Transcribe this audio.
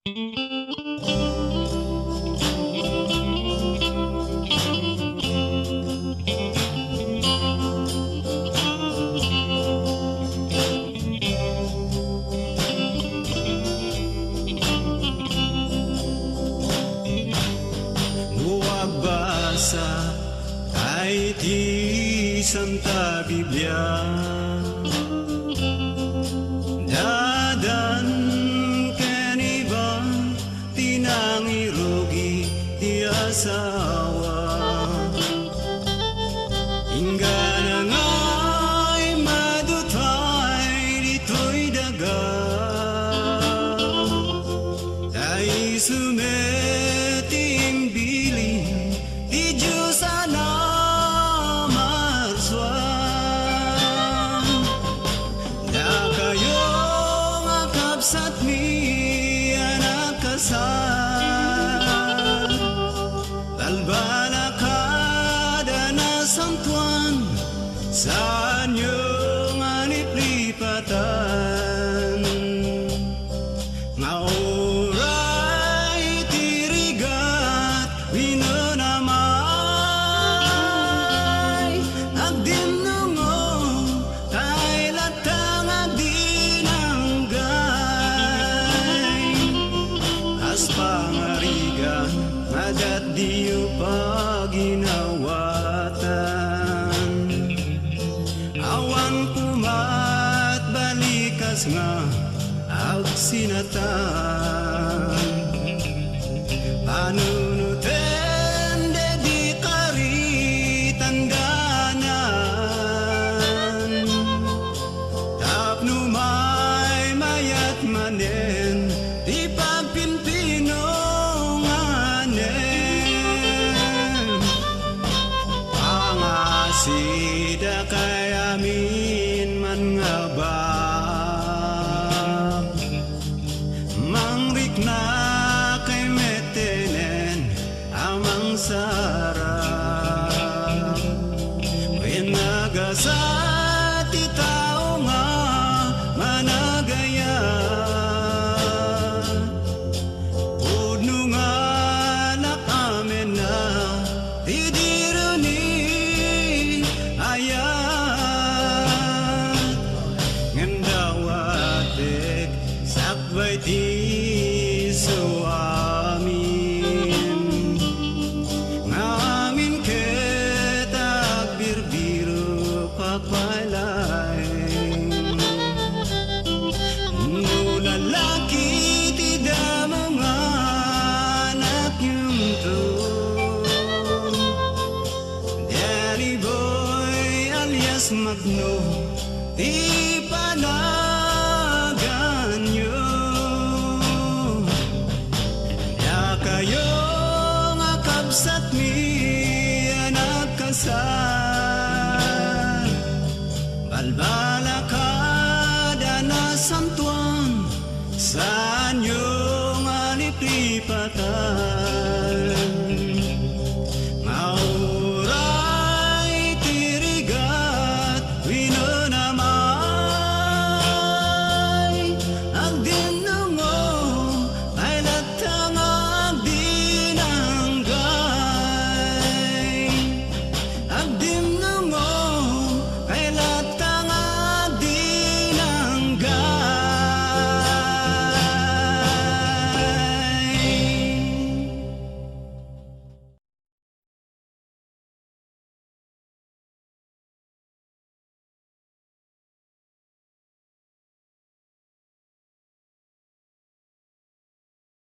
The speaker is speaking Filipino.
Nuwagbasa kahit di Santa Biblia, dadan kaniba tinangirugi di asawa. Hingga na nga'y madutay dito'y daga, dahil sumeting bilin di Diyos na marswan. Da kayong akabsat mi anak kasal, talbala kada na santuan sa inyong aniplipatan. Nga oray tirigat winanamay agdinungo kay latang agdinanggay. As pangarigan madat diyo paginawatan, awan pumat balikas nga agsinatan. Panunuten dedi kari tandanan, tapno may mayat manen di pagpinpinonganen. Pangasida kay amin man nga ba, mangrik na kay metenen amang sarap. When nagasat ti tao nga managaya, pudno nga nakamen na ti diro ni ayat. Ngendawatek sakbay ti suamin, ngamin ketag birbiro pagpalay. No lalaki ti damo nga anak yung to, Danny Boy alias Magno ti panagan nyo. Da kayong akabsat mi anak kasal, balbala kada na santuan sa